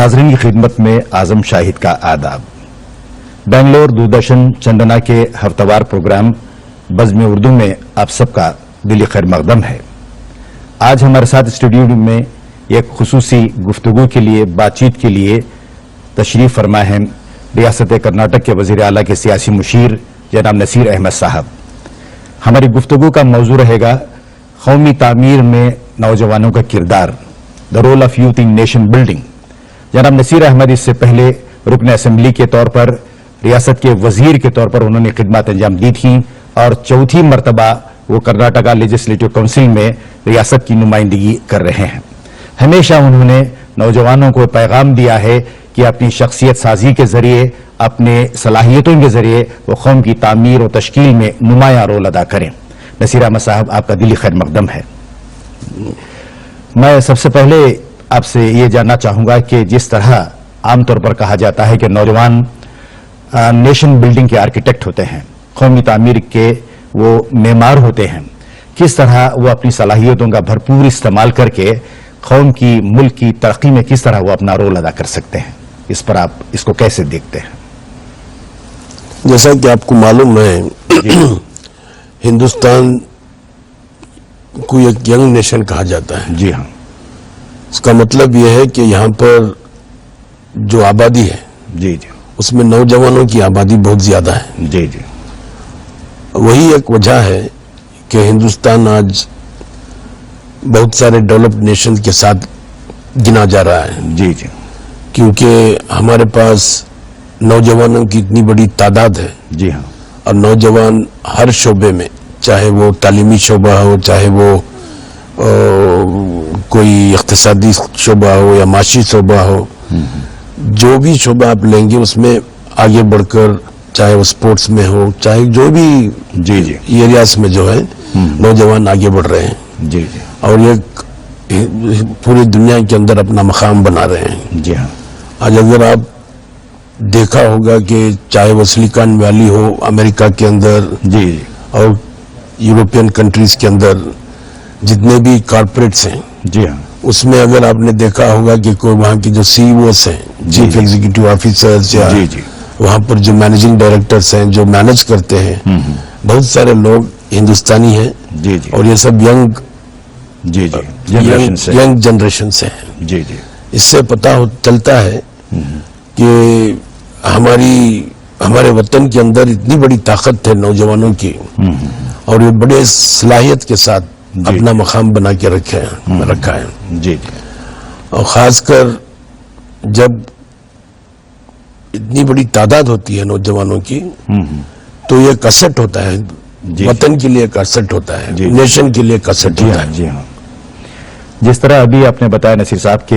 नाज़रीन की खिदमत में आज़म शाहिद का आदाब। बेंगलोर दूरदर्शन चंदना के हफ्तावार प्रोग्राम बज़्म उर्दू में आप सबका दिली खैर मक़दम है। आज हमारे साथ स्टूडियो में एक खुसूसी गुफ्तगू के लिए, बातचीत के लिए तशरीफ़ फरमा है रियासत कर्नाटक के वज़ीर आला के सियासी मुशीर जनाब नसीर अहमद साहब। हमारी गुफ्तगू का मौजू रहेगा कौमी तामीर में नौजवानों का किरदार, the role of youth in nation building. जनाब नसीर अहमद इससे पहले रुकन असेंबली के तौर पर, रियासत के वजीर के तौर पर उन्होंने खिदमत अंजाम दी थी और चौथी मरतबा वो कर्नाटका लेजिस्लेटिव काउंसिल में रियासत की नुमाइंदगी कर रहे हैं। हमेशा उन्होंने नौजवानों को पैगाम दिया है कि अपनी शख्सियत साजी के जरिए, अपने सलाहियतों के जरिए वो कौम की तामीर और तश्कील में नुमायां रोल अदा करें। नसीर अहमद साहब, आपका दिली खैर मक़दम है। मैं सबसे पहले आपसे ये जानना चाहूंगा कि जिस तरह आमतौर पर कहा जाता है कि नौजवान नेशन बिल्डिंग के आर्किटेक्ट होते हैं, कौमी तामीर के वो मेमार होते हैं, किस तरह वो अपनी सलाहियतों का भरपूर इस्तेमाल करके कौम की, मुल्क की तरक्की में किस तरह वो अपना रोल अदा कर सकते हैं, इस पर आप इसको कैसे देखते हैं? जैसा कि आपको मालूम है, हिंदुस्तान को एक यंग नेशन कहा जाता है। जी हाँ। इसका मतलब यह है कि यहाँ पर जो आबादी है, जी जी, उसमें नौजवानों की आबादी बहुत ज्यादा है। जी जी। वही एक वजह है कि हिंदुस्तान आज बहुत सारे डेवलप्ड नेशन के साथ गिना जा रहा है। जी जी। क्योंकि हमारे पास नौजवानों की इतनी बड़ी तादाद है। जी हाँ। और नौजवान हर शोबे में, चाहे वो तालीमी शोबा हो, चाहे वो कोई इख्तिसादी शोबा हो या माशी शोबा हो, जो भी शोबा आप लेंगे उसमें आगे बढ़कर, चाहे वो स्पोर्ट्स में हो, चाहे जो भी जी जी एरियाज में जो है नौजवान आगे बढ़ रहे हैं। जी जी। और ये पूरी दुनिया के अंदर अपना मकाम बना रहे हैं। जी हाँ। आज अगर आप देखा होगा कि चाहे वो सिलिकॉन वैली हो अमेरिका के अंदर, जी जी, और यूरोपियन कंट्रीज के अंदर जितने भी कॉर्पोरेट्स हैं, जी हाँ, उसमें अगर आपने देखा होगा कि कोई वहाँ की जो सीईओस हैं, चीफ एग्जीक्यूटिव ऑफिसर्स, या जी जी, वहाँ पर जो मैनेजिंग डायरेक्टर्स हैं, जो मैनेज करते हैं, बहुत सारे लोग हिंदुस्तानी हैं। जी जी, और ये सब यंग जनरेशन से हैं। जी जी। इससे पता चलता है कि हमारे वतन के अंदर इतनी बड़ी ताकत है नौजवानों की, और ये बड़े सलाहियत के साथ अपना मकाम बना के रखा है। जी जी। और खासकर जब इतनी बड़ी तादाद होती है नौजवानों की, तो ये एक असट होता है, वतन के लिए एक असट होता है, नेशन के लिए एक असट होता है। जी हाँ। जिस तरह अभी आपने बताया नसीर साहब कि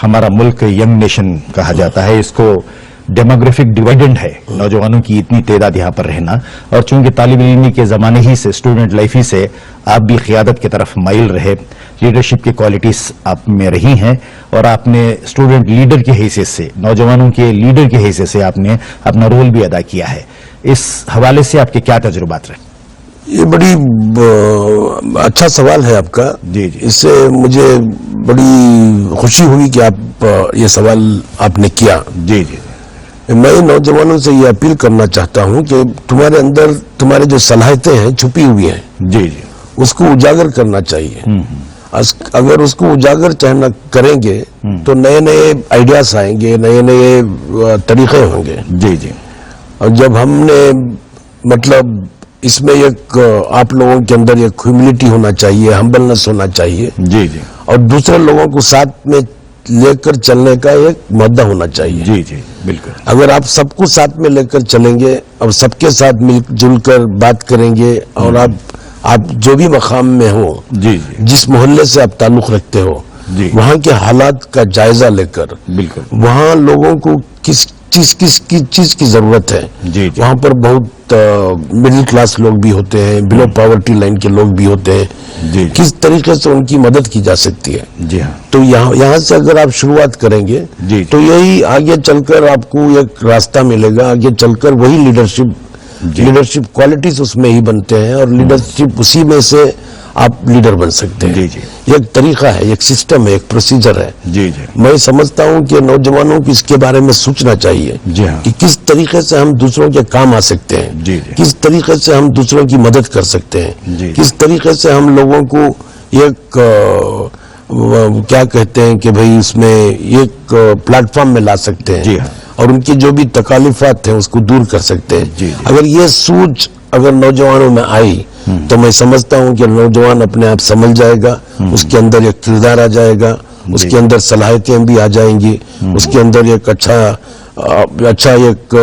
हमारा मुल्क यंग नेशन कहा जाता है, इसको डेमोग्राफिक डिवाइडेंट है, नौजवानों की इतनी तादाद यहाँ पर रहना, और चूंकि तालिब इल्मी के ज़माने ही से, स्टूडेंट लाइफ ही से आप भी क़ियादत की तरफ माइल रहे, लीडरशिप की क्वालिटीज़ आप में रही हैं, और आपने स्टूडेंट लीडर की हैसियत से, नौजवानों के लीडर की हैसियत से आपने अपना रोल भी अदा किया है। इस हवाले से आपके क्या तजुर्बात रहे? ये बड़ी अच्छा सवाल है आपका। जी जी। इससे मुझे बड़ी खुशी हुई कि आप ये सवाल आपने किया। जी जी। मैं नौजवानों से ये अपील करना चाहता हूं कि तुम्हारे अंदर तुम्हारे जो सलाहियतें हैं, छुपी हुई हैं, जी जी, उसको उजागर करना चाहिए। अगर उसको उजागर चाहे करेंगे तो नए नए आइडियाज आएंगे, नए नए तरीके होंगे। जी जी। और जब हमने, मतलब इसमें एक आप लोगों के अंदर एक ह्यूमिलिटी होना चाहिए, हम्बलनेस होना चाहिए। जी जी। और दूसरे लोगों को साथ में लेकर चलने का एक मुद्दा होना चाहिए। जी जी, बिल्कुल। अगर आप सबको साथ में लेकर चलेंगे और सबके साथ मिलजुल कर बात करेंगे, और आप जो भी मकाम में हो, जी जी, जिस मोहल्ले से आप ताल्लुक रखते हो, वहाँ के हालात का जायजा लेकर, बिल्कुल, वहाँ लोगों को किस चीज की जरूरत है, जी जी, वहाँ पर बहुत मिडिल क्लास लोग भी होते हैं, बिलो पॉवर्टी लाइन के लोग भी होते हैं, जी, किस तरीके से उनकी मदद की जा सकती है। जी हाँ। तो यहाँ से अगर आप शुरुआत करेंगे, जी, तो यही आगे चलकर आपको एक रास्ता मिलेगा, आगे चलकर वही लीडरशिप क्वालिटीज उसमें ही बनते हैं, और लीडरशिप उसी में से آپ لیڈر بن سکتے ہیں. جی جی. یہ ایک طریقہ ہے, ایک سسٹم ہے, ایک پروسیجر ہے. جی جی. میں سمجھتا ہوں کہ نوجوانوں کو اس کے بارے میں سوچنا چاہیے جی ہاں. کہ کس طریقے سے ہم دوسروں کے کام آ سکتے ہیں, جی جی. کس طریقے سے ہم دوسروں کی مدد کر سکتے ہیں, جی. کس طریقے سے ہم لوگوں کو ایک کیا کہتے ہیں کہ بھئی اس میں ایک پلیٹ فارم میں لا سکتے ہیں. جی ہاں. اور ان کی جو بھی تکالیفات ہیں اس کو دور کر سکتے ہیں. جی جی. اگر یہ سوچ اگر نوجوانوں میں آئی تو میں سمجھتا ہوں کہ نوجوان اپنے آپ سمجھ جائے گا, اس کے اندر ایک کردار آ جائے گا, اس کے اندر صلاحیتیں بھی آ جائیں گی, اس کے اندر ایک اچھا ایک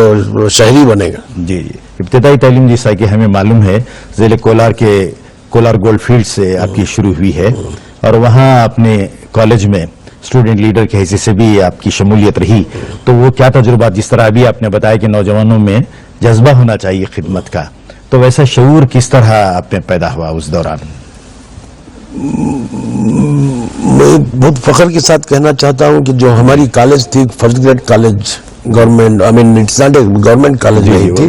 شہری بنے گا. جی جی. ابتدائی تعلیم جیسا کہ ہمیں معلوم ہے ضلع کولار گولڈ فیلڈ سے آپ کی شروع ہوئی ہے, اور وہاں اپنے کالج میں اسٹوڈنٹ لیڈر کے حیثیت سے بھی آپ کی شمولیت رہی. تو وہ کیا تجربات, جس طرح ابھی آپ نے بتایا کہ نوجوانوں میں جذبہ ہونا چاہیے خدمت کا, تو ویسا شعور کس طرح آپ میں پیدا ہوا اس دوران؟ میں بہت فخر کے ساتھ کہنا چاہتا ہوں کہ جو ہماری کالج تھی, first grade college, government, it's not a government college نہیں تھی,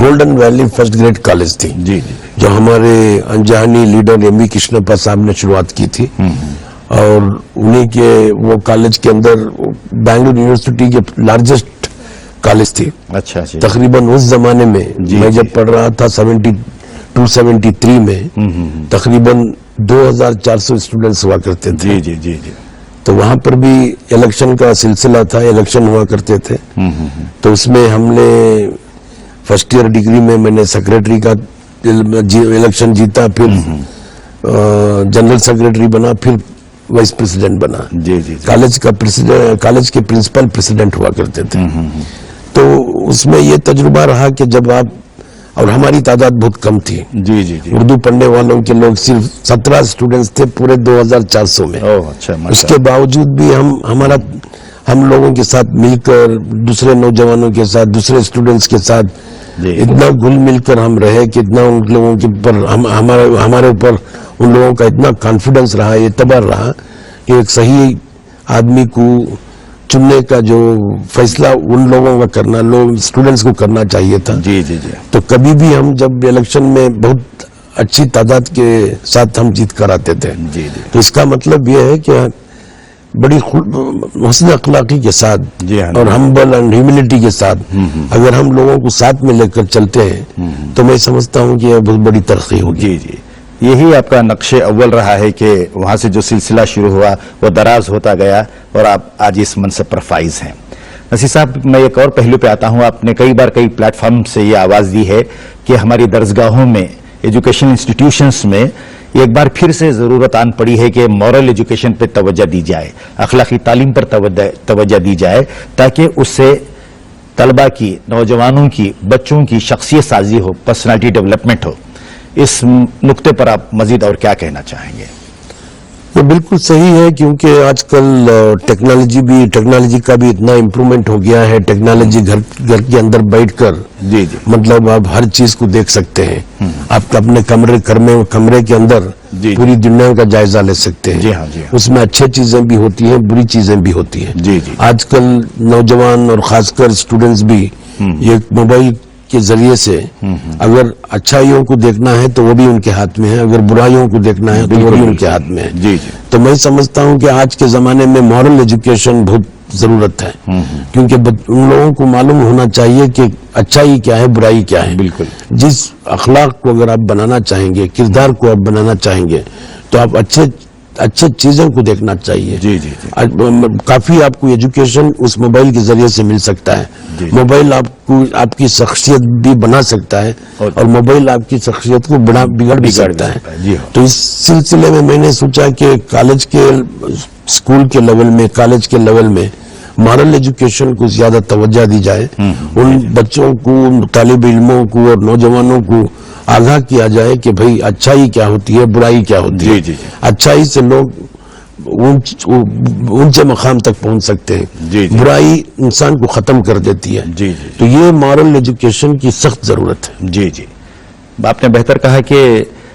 golden valley first grade college تھی. جی جی. جو ہمارے انجانی لیڈر ایم وی کرشنپا صاحب نے شروعات کی تھی, اور انہیں کے وہ کالج کے اندر بنگلور یونیورسٹی کے لارجسٹ کالج تھی. اچھا. تقریباً اس زمانے میں میں جب پڑھ رہا تھا 72-73 میں تقریباً 2400 اسٹوڈنٹس ہوا کرتے تھے. جی جی جی جی. تو وہاں پر بھی الیکشن کا سلسلہ تھا, الیکشن ہوا کرتے تھے. تو اس میں ہم نے فرسٹ ایئر ڈگری میں نے سیکریٹری کا الیکشن جیتا, پھر جنرل سیکریٹری بنا, پھر وائس پریزیڈنٹ بنا. جی جی. کالج کے پرنسپل پریزیڈنٹ ہوا کرتے تھے. تو اس میں یہ تجربہ رہا کہ جب آپ, اور ہماری تعداد بہت کم تھی. جی جی جی. اردو پڑھنے والوں کے لوگ صرف 17 اسٹوڈنٹس تھے پورے 2400 میں. اچھا. اس کے باوجود بھی ہم لوگوں کے ساتھ مل کر, دوسرے نوجوانوں کے ساتھ, دوسرے اسٹوڈنٹس کے ساتھ اتنا گل مل کر ہم رہے کہ اتنا ان لوگوں کے اوپر ہمارے اوپر ان لوگوں کا اتنا کانفیڈنس رہا, اعتبار رہا کہ ایک صحیح آدمی کو چننے کا جو فیصلہ ان لوگوں کا کرنا, لوگ اسٹوڈنٹس کو کرنا چاہیے تھا. جی جی جی. تو کبھی بھی ہم جب الیکشن میں بہت اچھی تعداد کے ساتھ ہم جیت کر آتے تھے. جی جی. تو اس کا مطلب یہ ہے کہ بڑی حسن اخلاقی کے ساتھ اور ہمبل اینڈ ہیوملٹی کے ساتھ اگر ہم لوگوں کو ساتھ میں لے کر چلتے ہیں تو میں سمجھتا ہوں کہ یہ بہت بڑی ترقی ہوگی. جی جی. یہی آپ کا نقش اول رہا ہے کہ وہاں سے جو سلسلہ شروع ہوا وہ دراز ہوتا گیا اور آپ آج اس منصب پر فائز ہیں. نصیر صاحب, میں ایک اور پہلو پہ آتا ہوں. آپ نے کئی بار کئی پلیٹ فارم سے یہ آواز دی ہے کہ ہماری درسگاہوں میں, ایجوکیشن انسٹیٹیوشنز میں ایک بار پھر سے ضرورت آن پڑی ہے کہ مورل ایجوکیشن پہ توجہ دی جائے, اخلاقی تعلیم پر توجہ دی جائے, تاکہ اس سے طلبہ کی, نوجوانوں کی, بچوں کی شخصیت سازی ہو, پرسنالٹی ڈیولپمنٹ ہو. اس نقطے پر آپ مزید اور کیا کہنا چاہیں گے؟ یہ بالکل صحیح ہے, کیونکہ آج کل ٹیکنالوجی کا بھی اتنا امپرومنٹ ہو گیا ہے. ٹیکنالوجی گھر کے اندر بیٹھ کر جی جی مطلب آپ ہر چیز کو دیکھ سکتے ہیں. آپ اپنے کمرے کے اندر پوری دنیا کا جائزہ لے سکتے ہیں. جی ہاں جی. اس میں اچھی چیزیں بھی ہوتی ہیں, بری چیزیں بھی ہوتی ہیں. جی جی. آج کل نوجوان اور خاص کر اسٹوڈنٹس بھی یہ موبائل کے ذریعے سے اگر اچھائیوں کو دیکھنا ہے تو وہ بھی ان کے ہاتھ میں ہے, اگر برائیوں کو دیکھنا ہے تو وہ بھی ان کے ہاتھ میں ہے. جی جی. تو میں سمجھتا ہوں کہ آج کے زمانے میں مورل ایجوکیشن بہت ضرورت ہے, کیونکہ ان لوگوں کو معلوم ہونا چاہیے کہ اچھائی کیا ہے, برائی کیا ہے. بالکل. جس اخلاق کو اگر آپ بنانا چاہیں گے, کردار کو آپ بنانا چاہیں گے, تو آپ اچھے چیزوں کو دیکھنا چاہیے. جی جی. کافی آپ کو ایجوکیشن اس موبائل کے ذریعے سے مل سکتا ہے. موبائل آپ کی شخصیت بھی بنا سکتا ہے, اور موبائل آپ کی شخصیت کو بگڑ بھی سکتا ہے. تو اس سلسلے میں نے سوچا کہ کالج کے اسکول کے لیول میں, کالج کے لیول میں مورل ایجوکیشن کو زیادہ توجہ دی جائے. ان بچوں کو, طالب علموں کو اور نوجوانوں کو آگاہ کیا جائے کہ بھئی اچھائی کیا ہوتی ہے, برائی کیا ہوتی ہے. اچھائی سے لوگ اونچے مقام تک پہنچ سکتے ہیں, برائی انسان کو ختم کر دیتی ہے. تو یہ مورل ایجوکیشن کی سخت ضرورت ہے. جی جی. آپ نے بہتر کہا کہ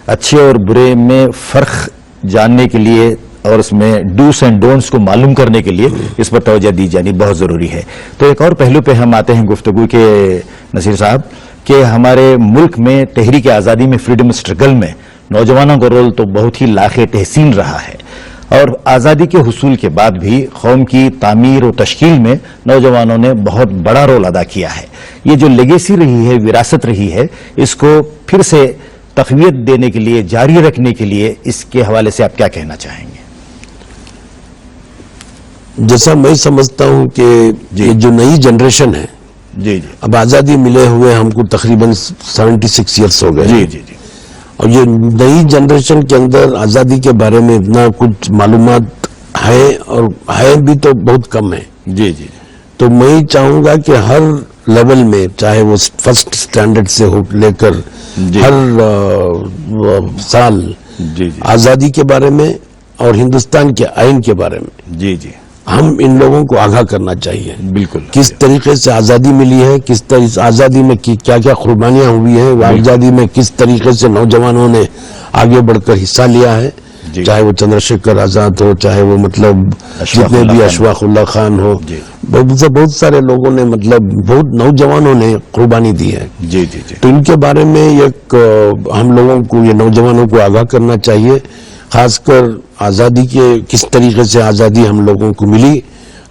اچھے اور برے میں فرق جاننے کے لیے اور اس میں ڈوز اینڈ ڈونٹس کو معلوم کرنے کے لیے اس پر توجہ دی جانی بہت ضروری ہے. تو ایک اور پہلو پہ ہم آتے ہیں گفتگو کے نصیر صاحب, کہ ہمارے ملک میں تحریک آزادی میں, فریڈم اسٹرگل میں नौजवानों का रोल तो बहुत ही लाखे तहसीन रहा है और आज़ादी के हुसूल के बाद भी कौम की तामीर और तश्कील में नौजवानों ने बहुत बड़ा रोल अदा किया है। ये जो लेगेसी रही है, विरासत रही है, इसको फिर से तक़वियत देने के लिए, जारी रखने के लिए इसके हवाले से आप क्या कहना चाहेंगे? जैसा मैं समझता हूं कि ये जो नई जनरेशन है, जी जी, अब आज़ादी मिले हुए हमको तकरीबन 76 ईयर्स हो गए। जी जी जी, और ये नई जनरेशन के अंदर आज़ादी के बारे में इतना कुछ मालूमात है और है भी तो बहुत कम है। जी जी, तो मैं चाहूंगा कि हर लेवल में, चाहे वो फर्स्ट स्टैंडर्ड से हो लेकर जी। हर साल जी जी, आज़ादी के बारे में और हिंदुस्तान के आइन के बारे में जी जी, हम इन लोगों को आगाह करना चाहिए। बिल्कुल। किस तरीके से आज़ादी मिली है, किस तरह आज़ादी में क्या क्या कुर्बानियां हुई हैं, आज़ादी में किस तरीके से नौजवानों ने आगे बढ़कर हिस्सा लिया है, जी। चाहे वो चंद्रशेखर आजाद हो, चाहे वो मतलब जितने भी अशफाकुल्लाह खान हो, जी। बहुत सारे लोगों ने मतलब बहुत नौजवानों ने कुर्बानी दी है। जी जी जी, तो इनके बारे में एक हम लोगों को, ये नौजवानों को आगाह करना चाहिए, खासकर आज़ादी के किस तरीके से आज़ादी हम लोगों को मिली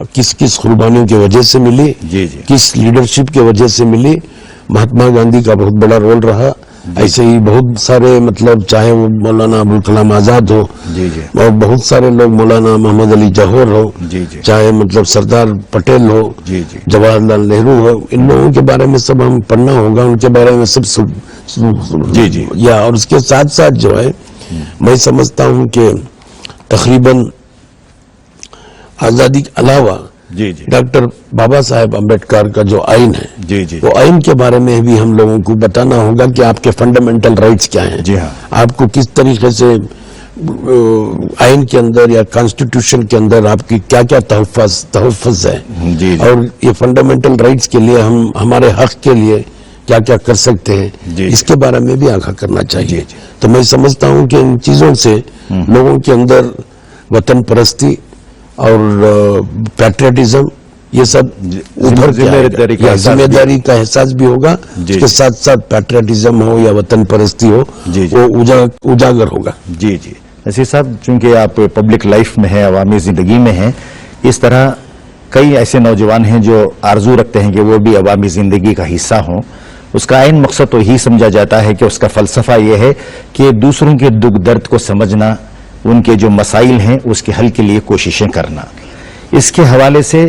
और किस किस कुर्बानियों की वजह से मिली, जी जी, किस लीडरशिप की वजह से मिली। महात्मा गांधी का बहुत बड़ा रोल रहा, ऐसे ही बहुत सारे मतलब चाहे वो मौलाना अबुल कलाम आज़ाद हो, जी जी, और बहुत सारे लोग, मौलाना मोहम्मद अली जौहर हो, जी जी, चाहे मतलब सरदार पटेल हो, जी जी, जवाहरलाल नेहरू हो, इन लोगों के बारे में सब हम पढ़ना होगा, उनके बारे में सब जी जी, या। और उसके साथ साथ जो है मैं समझता हूं कि तकरीबन आज़ादी के अलावा जी जी, डॉक्टर बाबा साहेब अम्बेडकर का जो आइन है, जी जी, वो आइन के बारे में भी हम लोगों को बताना होगा कि आपके फंडामेंटल राइट्स क्या हैं। जी हाँ, आपको किस तरीके से आइन के अंदर या कॉन्स्टिट्यूशन के अंदर आपकी क्या क्या तहफ़्फ़ुज़ है, जी जी, और ये फंडामेंटल राइट्स के लिए हम हमारे हक के लिए क्या क्या कर सकते हैं, जी। इसके बारे में भी आगाह करना चाहिए। जी, जी। तो मैं समझता हूं कि इन चीजों से लोगों के अंदर वतन परस्ती और पैट्रियटिज्म ये सब उभर के आएगा। जिम्मेदारी का एहसास भी होगा, उसके साथ साथ पैट्रियटिज्म हो या वतन परस्ती हो, जी, जी। वो उजागर होगा। जी जी। नसीर साहब, चूंकि आप पब्लिक लाइफ में हैं, अवामी जिंदगी में हैं, इस तरह कई ऐसे नौजवान हैं जो आरजू रखते हैं कि वो भी अवामी जिंदगी का हिस्सा हों। उसका आइन मकसद तो यही समझा जाता है कि उसका फलसफा ये है कि दूसरों के दुख दर्द को समझना, उनके जो मसाइल हैं उसके हल के लिए कोशिशें करना। इसके हवाले से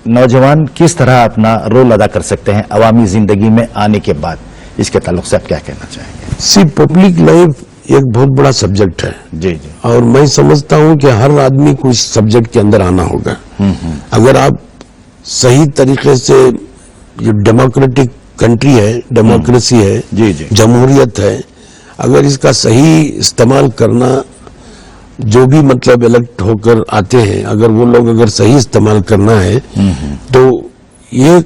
नौजवान किस तरह अपना रोल अदा कर सकते हैं अवामी जिंदगी में आने के बाद, इसके ताल्लुक से आप क्या कहना चाहेंगे? पब्लिक लाइफ एक बहुत बड़ा सब्जेक्ट है। जी जी, और मैं समझता हूं कि हर आदमी को इस सब्जेक्ट के अंदर आना होगा। अगर आप सही तरीके से, जो डेमोक्रेटिक कंट्री है, डेमोक्रेसी है, जी जी, जमहूरियत है, अगर इसका सही इस्तेमाल करना, जो भी मतलब इलेक्ट होकर आते हैं, अगर वो लोग अगर सही इस्तेमाल करना है तो ये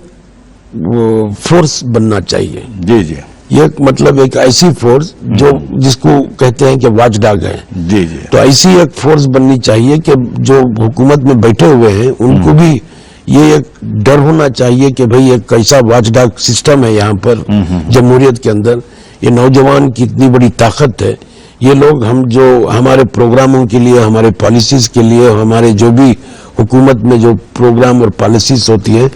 फोर्स बनना चाहिए। जी जी, ये मतलब एक ऐसी फोर्स जो जिसको कहते हैं कि वॉच डॉग है। जी जी, तो ऐसी एक फोर्स बननी चाहिए कि जो हुकूमत में बैठे हुए हैं उनको भी ये एक डर होना चाहिए कि भाई एक कैसा वॉच डॉग सिस्टम है यहाँ पर जमहूरियत के अंदर। ये नौजवान की इतनी बड़ी ताकत है, ये लोग हम जो हमारे प्रोग्रामों के लिए, हमारे पॉलिसीज के लिए, हमारे जो भी हुकूमत में जो प्रोग्राम और पॉलिसीज होती है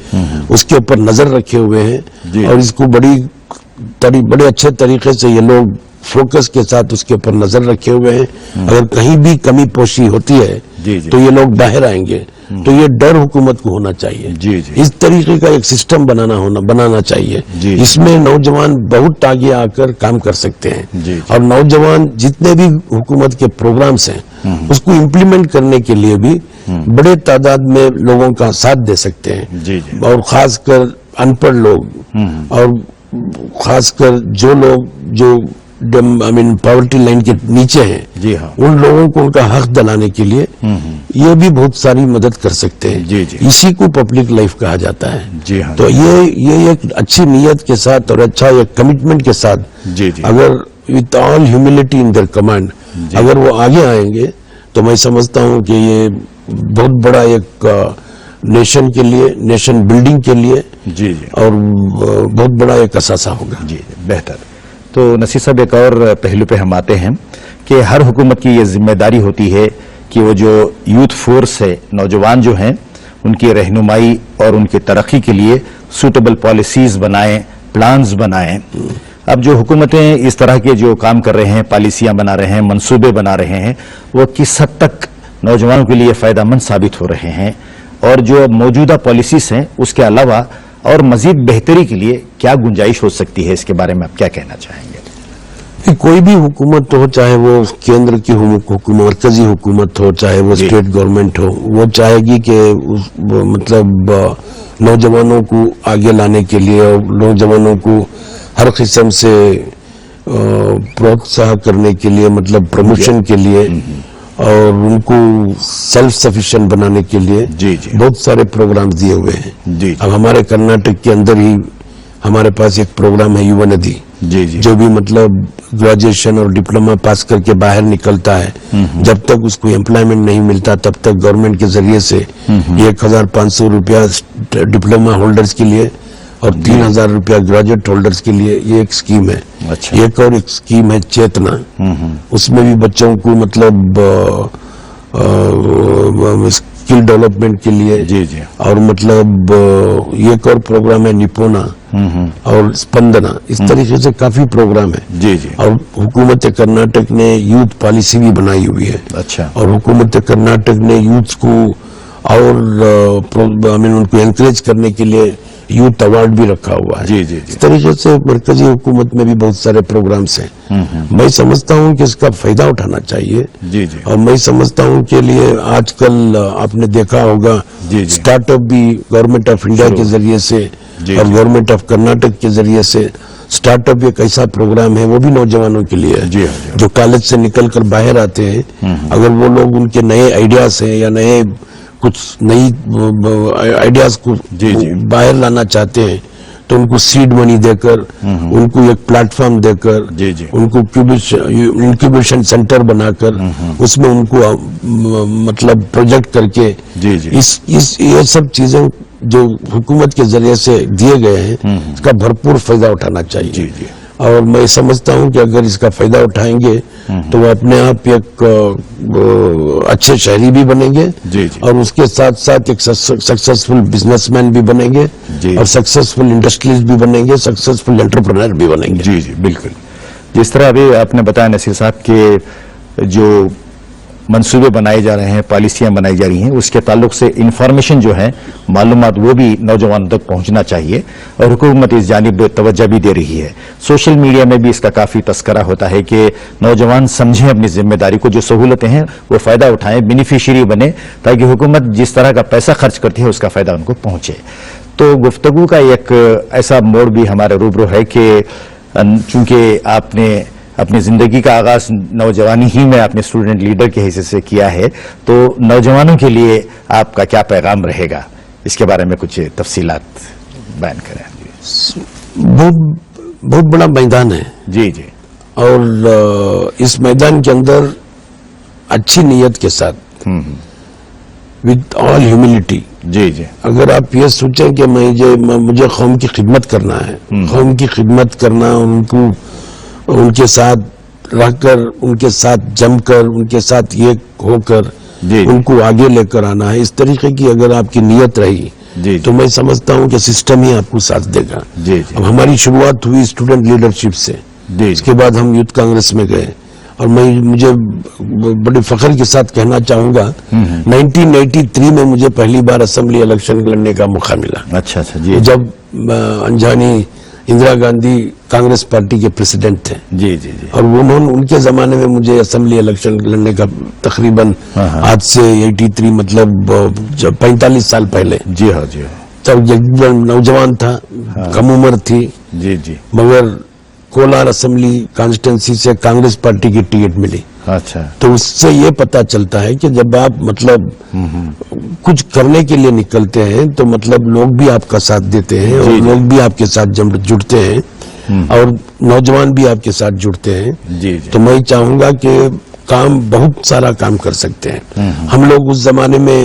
उसके ऊपर नजर रखे हुए हैं, और इसको बड़े अच्छे तरीके से ये लोग फोकस के साथ उसके ऊपर नजर रखे हुए हैं। अगर कहीं भी कमी पोशी होती है तो ये लोग बाहर आएंगे। तो ये डर हुकूमत को होना चाहिए। जी जी, इस तरीके का एक सिस्टम बनाना चाहिए। जी। इसमें नौजवान बहुत आगे आकर काम कर सकते हैं। जी। और नौजवान जितने भी हुकूमत के प्रोग्राम्स हैं उसको इम्प्लीमेंट करने के लिए भी बड़े तादाद में लोगों का साथ दे सकते हैं। जी जी, और खासकर अनपढ़ लोग, और खासकर जो लोग जो पॉवर्टी लाइन के नीचे हैं, जी हाँ, उन लोगों को उनका हक दिलाने के लिए ये भी बहुत सारी मदद कर सकते हैं। जी जी, इसी को पब्लिक लाइफ कहा जाता है। जी हाँ, तो ये एक अच्छी नीयत के साथ और अच्छा एक कमिटमेंट के साथ, जी जी, अगर with all humility in their command अगर वो आगे आएंगे तो मैं समझता हूं कि ये बहुत बड़ा एक नेशन के लिए, नेशन बिल्डिंग के लिए जी जी, और बहुत बड़ा एक असासा होगा। जी बेहतर। تو نصیر صاحب ایک اور پہلو پہ ہم آتے ہیں کہ ہر حکومت کی یہ ذمہ داری ہوتی ہے کہ وہ جو یوتھ فورس ہے، نوجوان جو ہیں، ان کی رہنمائی اور ان کی ترقی کے لیے سوٹیبل پالیسیز بنائیں، پلانز بنائیں. اب جو حکومتیں اس طرح کے جو کام کر رہے ہیں، پالیسیاں بنا رہے ہیں، منصوبے بنا رہے ہیں، وہ کس حد تک نوجوانوں کے لیے فائدہ مند ثابت ہو رہے ہیں، اور جو موجودہ پالیسیز ہیں اس کے علاوہ اور مزید بہتری کے لیے کیا گنجائش ہو سکتی ہے، اس کے بارے میں آپ کیا کہنا چاہیں گے؟ کوئی بھی حکومت ہو، چاہے وہ کیندر کی حکومت، مرکزی حکومت ہو، چاہے وہ اسٹیٹ گورنمنٹ ہو، وہ چاہے گی کہ مطلب نوجوانوں کو آگے لانے کے لیے اور نوجوانوں کو ہر قسم سے پروتساہ کرنے کے لیے، مطلب پروموشن کے لیے اور ان کو سیلف سفیشینٹ بنانے کے لیے بہت سارے پروگرامز دیے ہوئے ہیں. اب ہمارے کرناٹک کے اندر ہی ہمارے پاس ایک پروگرام ہے یووا ندی، جو بھی مطلب گریجویشن اور ڈپلوما پاس کر کے باہر نکلتا ہے، جب تک اس کو امپلائمنٹ نہیں ملتا تب تک گورنمنٹ کے ذریعے سے 1,500 روپیہ ڈپلوما ہولڈرز کے لیے اور 3,000 روپیہ گریجویٹ ہولڈرز کے لیے یہ ایک اسکیم ہے. ایک اور ایک اسکیم ہے چیتنا، اس میں بھی بچوں کو مطلب اسکل ڈیولپمنٹ کے لیے اور مطلب ایک اور پروگرام ہے نپونا اور اسپندنا. اس طریقے سے کافی پروگرام ہے. اور حکومت کرناٹک نے یوتھ پالیسی بھی بنائی ہوئی ہے، اور حکومت کرناٹک نے یوتھ کو اور ان کو انکریج کرنے کے لیے یوتھ ایوارڈ بھی رکھا ہوا ہے. اس طریقے سے مرکزی حکومت میں بھی بہت سارے پروگرامز ہیں. میں سمجھتا ہوں کہ اس کا فائدہ اٹھانا چاہیے، اور میں سمجھتا ہوں کہ لیے آج کل آپ نے دیکھا ہوگا اسٹارٹ اپ بھی گورنمنٹ آف انڈیا کے ذریعے سے اور گورنمنٹ آف کرناٹک کے ذریعے سے اسٹارٹ اپ ایک ایسا پروگرام ہے، وہ بھی نوجوانوں کے لیے ہے جو کالج سے نکل کر باہر آتے ہیں. اگر وہ لوگ ان کے نئے آئیڈیاز ہیں یا نئے کچھ نئی آئیڈیاز کو باہر لانا چاہتے ہیں تو ان کو سیڈ منی دے کر، ان کو ایک پلیٹ فارم دے کر، ان کو انکیوبیشن سینٹر بنا کر اس میں ان کو مطلب پروجیکٹ کر کے یہ سب چیزیں جو حکومت کے ذریعے سے دیے گئے ہیں اس کا بھرپور فائدہ اٹھانا چاہیے. اور میں سمجھتا ہوں کہ اگر اس کا فائدہ اٹھائیں گے تو وہ اپنے آپ ایک اچھے شہری بھی بنیں گے اور اس کے ساتھ ساتھ ایک سکسیسفل بزنس مین بھی بنیں گے اور سکسیسفل انڈسٹریز بھی بنیں گے، سکسیسفل انٹرپرینر بھی بنیں گے. بالکل. جس طرح ابھی آپ نے بتایا نصیر صاحب کہ جو منصوبے بنائے جا رہے ہیں، پالیسیاں بنائی جا رہی ہیں، اس کے تعلق سے انفارمیشن جو ہے، معلومات، وہ بھی نوجوانوں تک پہنچنا چاہیے، اور حکومت اس جانب توجہ بھی دے رہی ہے. سوشل میڈیا میں بھی اس کا کافی تذکرہ ہوتا ہے کہ نوجوان سمجھیں اپنی ذمہ داری کو، جو سہولتیں ہیں وہ فائدہ اٹھائیں، بینیفیشری بنے، تاکہ حکومت جس طرح کا پیسہ خرچ کرتی ہے اس کا فائدہ ان کو پہنچے. تو گفتگو کا ایک ایسا موڑ بھی ہمارے روبرو ہے کہ چونکہ آپ نے اپنی زندگی کا آغاز نوجوانی ہی میں اپنے اسٹوڈنٹ لیڈر کے حیثیت سے کیا ہے، تو نوجوانوں کے لیے آپ کا کیا پیغام رہے گا، اس کے بارے میں کچھ تفصیلات بیان کریں. بہت بڑا میدان ہے اور اس میدان کے اندر اچھی نیت کے ساتھ with all humility اگر آپ یہ سوچیں کہ مجھے قوم کی خدمت کرنا ہے، قوم کی خدمت کرنا، ان کے ساتھ رہ کر، ان کے ساتھ جم کر، ان کے ساتھ ایک ہو کر ان کو آگے لے کر آنا ہے، اس طریقے کی اگر آپ کی نیت رہی تو میں سمجھتا ہوں کہ سسٹم ہی آپ کو ساتھ دے گا. اب ہماری شروعات ہوئی اسٹوڈنٹ لیڈرشپ سے، اس کے بعد ہم یوتھ کانگریس میں گئے، اور مجھے بڑے فخر کے ساتھ کہنا چاہوں گا 1983 میں مجھے پہلی بار اسمبلی الیکشن لڑنے کا موقع ملا. جب انجانی اندرا گاندھی کانگریس پارٹی کے پریزیڈنٹ تھے، اور ان کے زمانے میں مجھے اسمبلی الیکشن لڑنے کا تقریباً آج سے 83 مطلب 45 سال پہلے، جب نوجوان تھا، کم عمر تھی، مگر کولار اسمبلی کانسٹیٹنسی سے کانگریس پارٹی کی ٹکٹ ملی. تو اس سے یہ پتا چلتا ہے کہ جب آپ مطلب کچھ کرنے کے لیے نکلتے ہیں تو مطلب لوگ بھی آپ کا ساتھ دیتے ہیں اور لوگ بھی آپ کے ساتھ جڑتے ہیں اور نوجوان بھی آپ کے ساتھ جڑتے ہیں. تو میں چاہوں گا کہ بہت سارا کام کر سکتے ہیں. ہم لوگ اس زمانے میں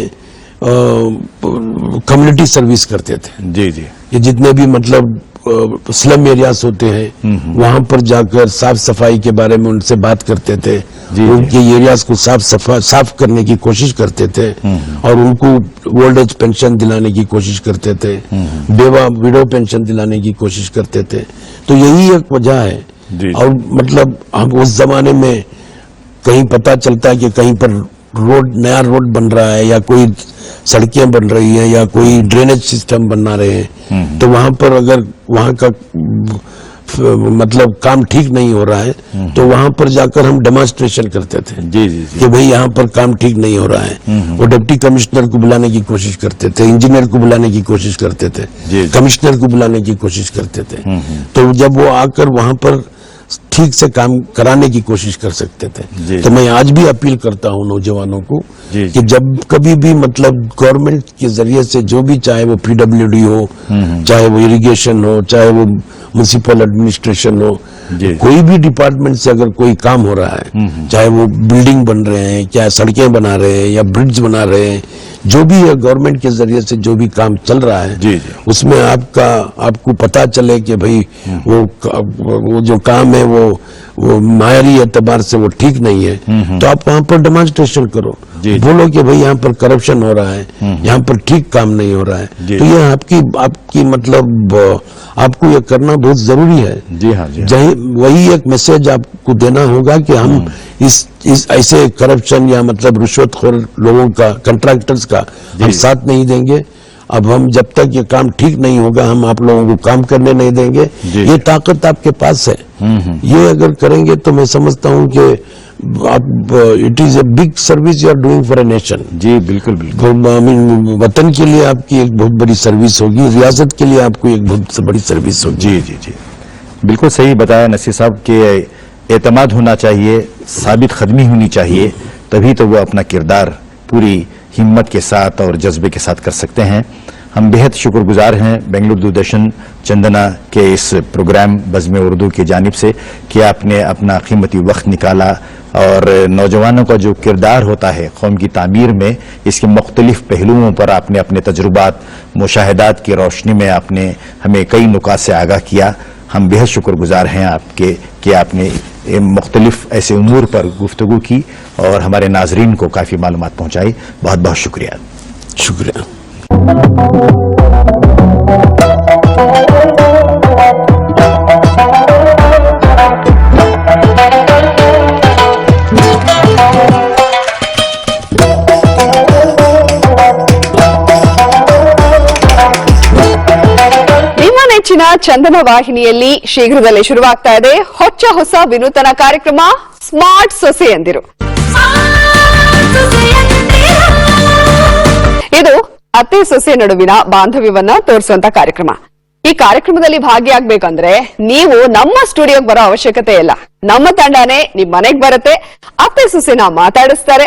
کمیونٹی سروس کرتے تھے. یہ جتنے بھی مطلب स्लम एरियाज होते हैं, वहां पर जाकर साफ सफाई के बारे में उनसे बात करते थे, उनके एरियाज को साफ करने की कोशिश करते थे और उनको ओल्ड एज पेंशन दिलाने की कोशिश करते थे, बेवा विडो पेंशन दिलाने की कोशिश करते थे। तो यही एक वजह है। और मतलब हम उस जमाने में कहीं पता चलता है कि कहीं पर नया रोड बन रहा है या कोई सड़कें बन रही हैं या कोई ड्रेनेज सिस्टम बना रहे हैं, तो वहां पर अगर वहां का मतलब काम ठीक नहीं हो रहा है तो वहां पर जाकर हम डेमोन्स्ट्रेशन करते थे कि भाई यहाँ पर काम ठीक नहीं हो रहा है। वो डिप्टी कमिश्नर को बुलाने की कोशिश करते थे, इंजीनियर को बुलाने की कोशिश करते थे, कमिश्नर को बुलाने की कोशिश करते थे। तो जब वो आकर वहां पर ठीक से काम कराने की कोशिश कर सकते थे। तो मैं आज भी अपील करता हूं नौजवानों को कि जब कभी भी मतलब गवर्नमेंट के जरिए से जो भी, चाहे वो पीडब्ल्यूडी हो, चाहे वो इरिगेशन हो, चाहे वो म्युनिसिपल एडमिनिस्ट्रेशन हो, कोई भी डिपार्टमेंट से अगर कोई काम हो रहा है, चाहे वो बिल्डिंग बन रहे हैं, क्या सड़कें बना रहे हैं या ब्रिज बना रहे हैं, जो भी है गवर्नमेंट के जरिए से जो भी काम चल रहा है, उसमें आपको पता चले कि भाई वो जो काम है वो मायारी एतबार से वो ठीक नहीं है, तो आप वहां पर डेमोन्स्ट्रेशन करो, बोलो कि भाई यहाँ पर करप्शन हो रहा है, यहाँ पर ठीक काम नहीं हो रहा है। तो ये आपकी मतलब आपको ये करना बहुत जरूरी है। वही एक मैसेज आपको देना होगा कि हम इस ऐसे करप्शन या मतलब रिश्वतखोर लोगों का, कंट्रैक्टर्स का हम साथ नहीं देंगे। अब हम जब तक ये काम ठीक नहीं होगा हम आप लोगों को काम करने नहीं देंगे। ये ताकत आपके पास है, ये अगर करेंगे तो मैं समझता हूं कि आप it is a big service you are doing for a nation. जी बिल्कुल बिल्कुल। वतन के लिए आपकी एक बहुत बड़ी सर्विस होगी, रियासत के लिए आपको एक बहुत बड़ी सर्विस होगी। जी जी जी बिल्कुल सही बताया नसीर साहब कि एतमाद होना चाहिए, साबित खदमी होनी चाहिए, तभी तो वो अपना किरदार पूरी हिम्मत के साथ और जज्बे के साथ कर सकते हैं। हम बेहद शुक्रगुजार हैं बेंगलुरु दूरदर्शन चंदना के इस प्रोग्राम बज़्म उर्दू की जानिब से कि आपने अपना कीमती वक्त निकाला और नौजवानों का जो किरदार होता है कौम की तामीर में, इसके मुख्तलिफ पहलुओं पर आपने अपने तजुर्बात, मुशाहिदात की रोशनी में आपने हमें कई नुकात से आगाह किया। हम बेहद शुक्रगुजार हैं आपके कि आपने मुख्तलिफ ऐसे उमूर पर गुफ्तगू की और हमारे नाजरीन को काफ़ी मालूमात पहुंचाई। बहुत बहुत शुक्रिया। शुक्रिया। ನೆಚ್ಚಿನ ಚಂದನ ವಾಹಿನಿಯಲ್ಲಿ ಶೀಘ್ರದಲ್ಲೇ ಶುರುವಾಗ್ತಾ ಇದೆ ಹೊಸ ವಿನೂತನ ಕಾರ್ಯಕ್ರಮ ಸ್ಮಾರ್ಟ್ ಸೊಸೆಯಂದಿರು. ಇದು ಅತ್ತೆ ಸೊಸೆ ನಡುವಿನ ಬಾಂಧವ್ಯವನ್ನ ತೋರಿಸುವಂತ ಕಾರ್ಯಕ್ರಮ. ಈ ಕಾರ್ಯಕ್ರಮದಲ್ಲಿ ಭಾಗಿಯಾಗಬೇಕಂದ್ರೆ ನೀವು ನಮ್ಮ ಸ್ಟುಡಿಯೋಗೆ ಬರೋ ಅವಶ್ಯಕತೆ ಇಲ್ಲ. ನಮ್ಮ ತಂಡನೇ ನಿಮ್ ಮನೆಗೆ ಬರುತ್ತೆ, ಅತ್ತೆ ಸೊಸೆನ ಮಾತಾಡಿಸ್ತಾರೆ,